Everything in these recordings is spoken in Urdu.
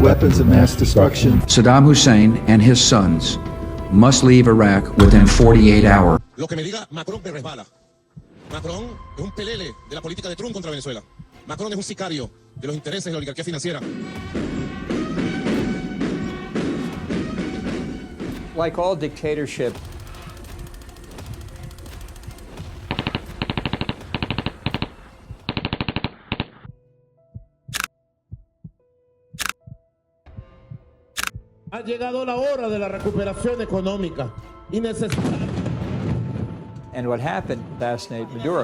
weapons of mass destruction. Saddam Hussein and his sons must leave Iraq within 48 hours. Lo que me diga Macron me resbala. Macron es un pelele de la política de Trump contra Venezuela. Macron es un sicario de los intereses de la oligarquía financiera. Like all dictatorship, ha llegado la hora de la recuperación económica y necesitamos. and what happened, assassinate Maduro.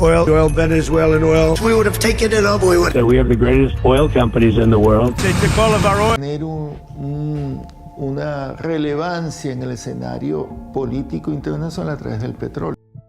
Oil, Venezuelan oil. We would have taken it up. We have the greatest oil companies in the world. They took all of our oil. Tener una relevancia en el escenario político internacional a través del petróleo.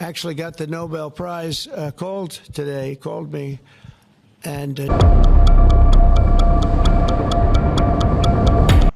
Actually got the Nobel Prize, called me, and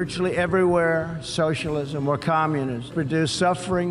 virtually everywhere, socialism or communism produce suffering,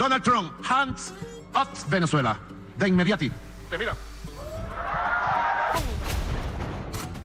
Donald Trump, hands up Venezuela. De inmediati. Te mira.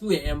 2 AM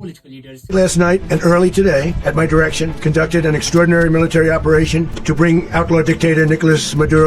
political leaders. Last night and early today, at my direction, conducted an extraordinary military operation to bring outlaw dictator Nicolas Maduro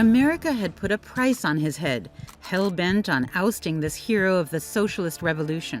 America had put a price on his head, hell-bent on ousting this hero of the socialist revolution.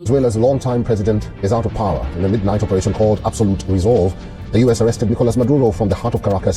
Venezuela's long-time president is out of power. In a midnight operation called Absolute Resolve, the US arrested Nicolas Maduro from the heart of Caracas.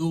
2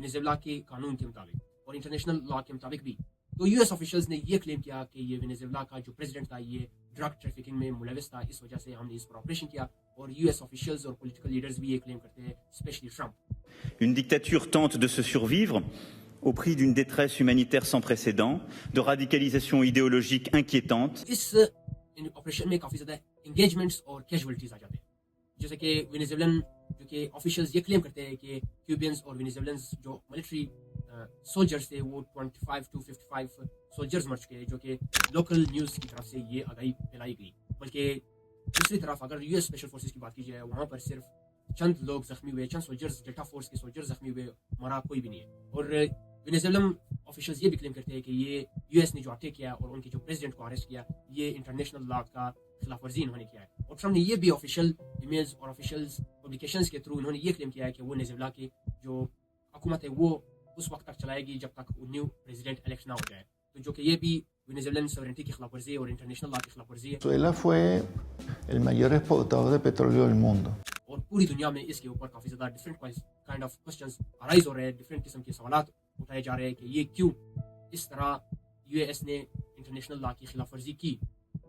Venezuela کے قانون کے مطابق اور انٹرنیشنل لا کے مطابق بھی. تو یو ایس آفیشلز نے یہ کلیم کیا کہ یہ وینیزویلا کا جو پریزیڈنٹ تھا یہ ڈرگ ٹریفکنگ میں ملوث تھا, اس وجہ سے ہم نے اس پر آپریشن کیا. اور یو ایس آفیشلز اور پولیٹیکل لیڈرز بھی یہ کلیم کرتے ہیں, especially Trump. Une dictature tente de se survivre au prix d'une détresse humanitaire sans précédent, de radicalisation idéologique inquiétante. اس آپریشن میں کافی زیادہ انگیجمنٹس اور کیجولیٹیز آ جاتے ہیں, جیسے کہ وینیزویلن جو کہ آفیشلز یہ کلیم کرتے ہیں کہ کیوبینز اور وینیزویلنز جو ملٹری سولجرز تھے وہ 25 to 55 سولجرز مر چکے ہیں, جو کہ لوکل نیوز کی طرف سے یہ آگاہی پھیلائی گئی. بلکہ دوسری طرف اگر یو ایس اسپیشل فورسز کی بات کی جائے, وہاں پر صرف چند لوگ زخمی ہوئے, چند سولجرز, ڈیلٹا فورس کے سولجرز زخمی ہوئے, مرا کوئی بھی نہیں ہے. اور وینیزویلن آفیشلز یہ بھی کلیم کرتے ہیں کہ یہ یو ایس نے جو اٹیک کیا اور ان کے جو پریزیڈنٹ کو اریسٹ کیا, یہ انٹرنیشنل لا کا خلاف ورزی انہوں نے کیا ہے. اور ٹرمپ نے یہ بھی آفیشیل ایمیلز اور آفیشیل پبلیکیشنز کے تھرو انہوں نے یہ کلیم کیا ہے کہ وہ وینیزویلا کی جو حکومت ہے وہ اس وقت تک چلائے گی جب تک نیو پریزیڈنٹ الیکٹ نہ ہو جائے. تو جو کہ یہ بھی وینیزویلن سوورنٹی کی خلاف ورزی اور انٹرنیشنل لا کی خلاف ورزی ہے. Venezuela fue el mayor exportador de petróleo del mundo. اور پوری دنیا میں اس کے اوپر کافی زیادہ different kind of questions arise ہو رہے ہیں, ڈفرینٹ قسم کے سوالات اٹھائے جا رہے ہیں کہ یہ کیوں اس طرح یو ایس نے انٹرنیشنل لا کی خلاف ورزی کی.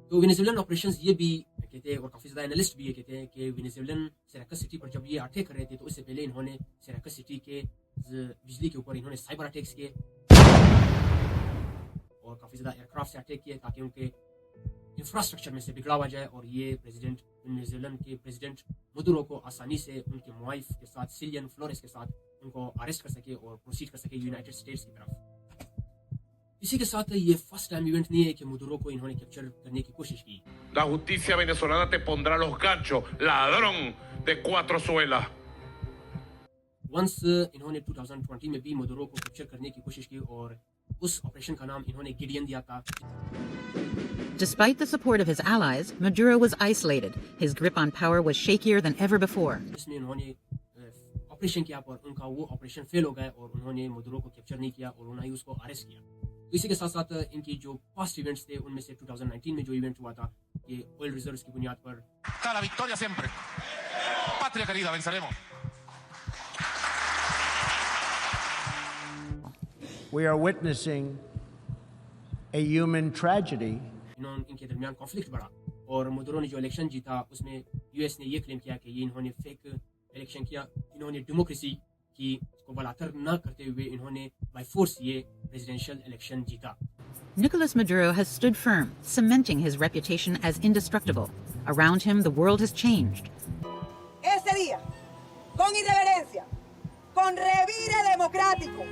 تو وینیزویلن آپریشنز یہ بھی کہتے ہیں اور کافی زیادہ انالسٹ بھی یہ کہتے ہیں کہ وینیزویلن سیراکس سٹی پر جب یہ اٹیک کر رہے تھے تو اس سے پہلے انہوں نے سیراکس سٹی کے بجلی کے اوپر انہوں نے سائبر اٹیکس کیے اور کافی زیادہ ایئر کرافٹ سے اٹیک کیے تاکہ ان کے انفراسٹرکچر میں سے بگڑاوا جائے اور یہ پریزیڈنٹ وینیزویلن کے پریزیڈنٹ مدورو کو آسانی سے ان کے موائف کے ساتھ سیلین فلورس کے ساتھ ان کو اریسٹ کر سکے اور پروسیڈ کر سکے یونائٹڈ اسٹیٹس کی طرف. اسی کے ساتھ یہ فرسٹ ٹائم ایونٹ نہیں ہے کہ مدورو کو انہوں نے کیپچر کرنے کی کوشش کی. La justicia venezolana te pondrá los ganchos, ladrón de cuatro suelas. Once انہوں نے 2020 میں بھی مدورو کو کیپچر کرنے کی کوشش کی اور اس آپریشن کا نام انہوں نے گیڈین دیا تھا. Despite the support of his allies, Maduro was isolated. His grip on power was shakier than ever before. اس میں انہوں نے آپریشن کیا پر ان کا وہ آپریشن فیل ہو گیا اور انہوں نے مدورو کو کیپچر نہیں کیا اور انہوں نے اس کو اریسٹ کیا. تو اسی کے ساتھ ساتھ ان کی جو پاسٹ ایونٹس تھے ان میں سے 2019 میں جو ایونٹ ہوا تھا کہ آئل ریزروز کی بنیاد پر La victoria siempre. Patria querida, venceremos. We are witnessing a human tragedy. ان کے درمیان کانفلکٹ بڑھا اور مدورو نے جو الیکشن جیتا اس میں یو ایس نے یہ کلیم کیا کہ یہ انہوں نے فیک الیکشن کیا, انہوں نے ڈیموکریسی کی کو بلاتر نہ کرتے ہوئے انہوں نے بائی فورس یہ پریزیڈینشیل الیکشن جیتا. Nicolas Maduro has stood firm, cementing his reputation as indestructible. Around him, the world has changed. Ese día, con irreverencia, con revire democrático.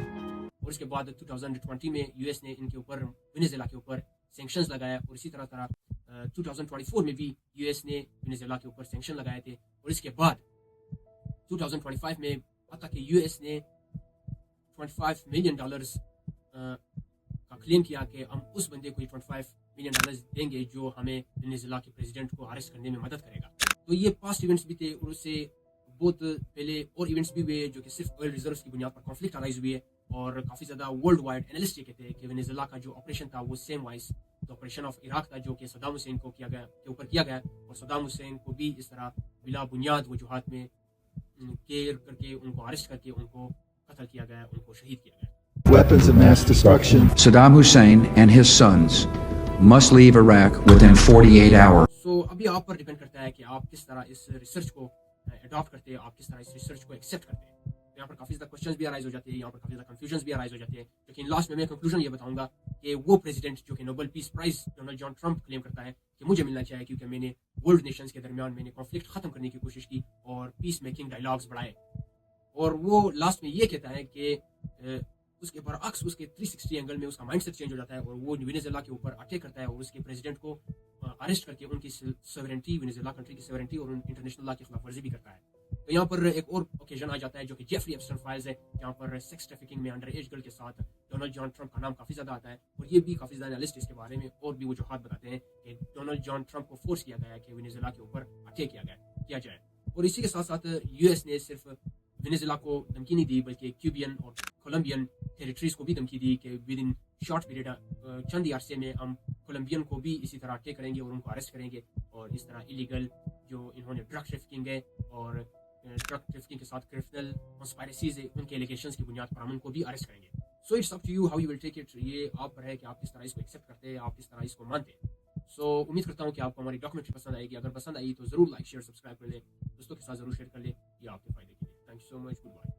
اور اس کے بعد 2020 میں یو ایس نے ان کے اوپر وینیزویلا کے اوپر سینکشنز لگایا اور اسی طرح 2024 میں بھی یو ایس نے وینیزویلا کے اوپر سینکشن لگائے تھے. اور اس کے بعد 2025 میں حتیٰ کہ یو ایس نے $25 ملین کا کلیم کیا کہ ہم اس بندے کو $25 ملین دیں گے جو ہمیں وینیزویلا کے پریزیڈنٹ کو اریسٹ کرنے میں مدد کرے گا. تو یہ پاسٹ ایونٹس بھی تھے اور اس سے بہت پہلے اور ایونٹس بھی ہوئے جو کہ صرف آئل ریزروز کی بنیاد پر کانفلکٹ ارائز ہوئی ہے. اور کافی زیادہ ورلڈ وائڈ انالسٹ یہ کہتے ہیں کہ وینیزویلا کا جو آپریشن تھا وہ سیم وائز تو آپریشن آف عراق تھا جو کہ صدام حسین کو کیا گیا کے اوپر کیا گیا اور صدام حسین کو بھی اس طرح بلا بنیاد وجوہات میں کیئر کر کے ان کو اریسٹ کر کے ان کو قتل کیا گیا, ان کو شہید کیا گیا. Weapons of mass destruction. Saddam Hussein and his sons must leave Iraq within 48 hours. So ابھی آپ پر ڈیپینڈ کرتا ہے کہ آپ کس طرح اس ریسرچ کو اڈاپٹ کرتے ہیں, آپ کس طرح اس ریسرچ کو ایکسیپٹ کرتے ہیں. یہاں پر کافی زیادہ کوشچنز بھی ارائز ہو جاتے ہیں, یہاں پر کافی زیادہ کنفیوژنز بھی ارائز ہو جاتے ہیں. لیکن لاسٹ میں کنکلوژن یہ بتاؤں گا کہ وہ پریزیڈنٹ جو کہ نوبل پیس پرائز ڈونلڈ جان ٹرمپ کلیم کرتا ہے کہ مجھے ملنا چاہیے کیونکہ میں نے ورلڈ نیشنز کے درمیان میں نے کانفلکٹ ختم کرنے کی کوشش کی اور پیس میکنگ ڈائلاگز بڑھائے. اور وہ لاسٹ میں یہ کہتا ہے کہ اس کے برعکس اس کے 360 اینگل میں اس کا مائنڈ سیٹ چینج ہو جاتا ہے اور وہ وینیزویلا کے اوپر اٹیک کرتا ہے اور اس کے پریزیڈنٹ کو اریسٹ کر کے ان کی سوورنٹی, وینیزویلا کنٹری کی سوورنٹی اور انٹرنیشنل لا کی خلاف ورزی بھی کرتا ہے. تو یہاں پر ایک اور اوکیزن آ جاتا ہے جو کہ جیفری ایپسٹین فائلز ہے, یہاں پر سیکس ٹریفکنگ میں انڈر ایج گرل کے ساتھ ڈونلڈ جان ٹرمپ کا نام کافی زیادہ آتا ہے. اور یہ بھی کافی زیادہ انالسٹ اس کے بارے میں اور بھی وجوہات بتاتے ہیں کہ ڈونلڈ جان ٹرمپ کو فورس کیا گیا ہے کہ وینیزویلا کے اوپر اٹیک کیا جائے. اور اسی کے ساتھ ساتھ یو ایس نے صرف وینیزویلا کو دھمکی نہیں دی بلکہ کیوبین اور کولمبین ٹیریٹریز کو بھی دھمکی دی کہ ود ان شارٹ پیریڈ چند ہی عرصے میں ہم کولمبین کو بھی اسی طرح اٹیک کریں گے اور ان کو اریسٹ کریں گے. اور اس طرح ایلیگل جو انہوں نے ڈرگ ٹریفکنگ ہے اور ٹرک ٹریفکنگ کے ساتھ کرمنل کنسپائرسیز ان کے ایلیگیشنز کی بنیاد پر ہم ان کو بھی ارسٹ کریں گے. So it's up to you how you will take it. یہ آپ پر ہے کہ آپ کس طرح اس کو ایکسیپٹ کرتے ہیں, آپ کس طرح اس کو مانتے ہیں. سو امید کرتا ہوں کہ آپ کو ہماری ڈاکومنٹری پسند آئے گی. اگر پسند آئی تو ضرور لائک شیئر سبسکرائب کر لیں, دوستوں کے ساتھ ضرور شیئر کر لیں, یہ آپ کے فائدے کے لیے. Thank you so much, good bye.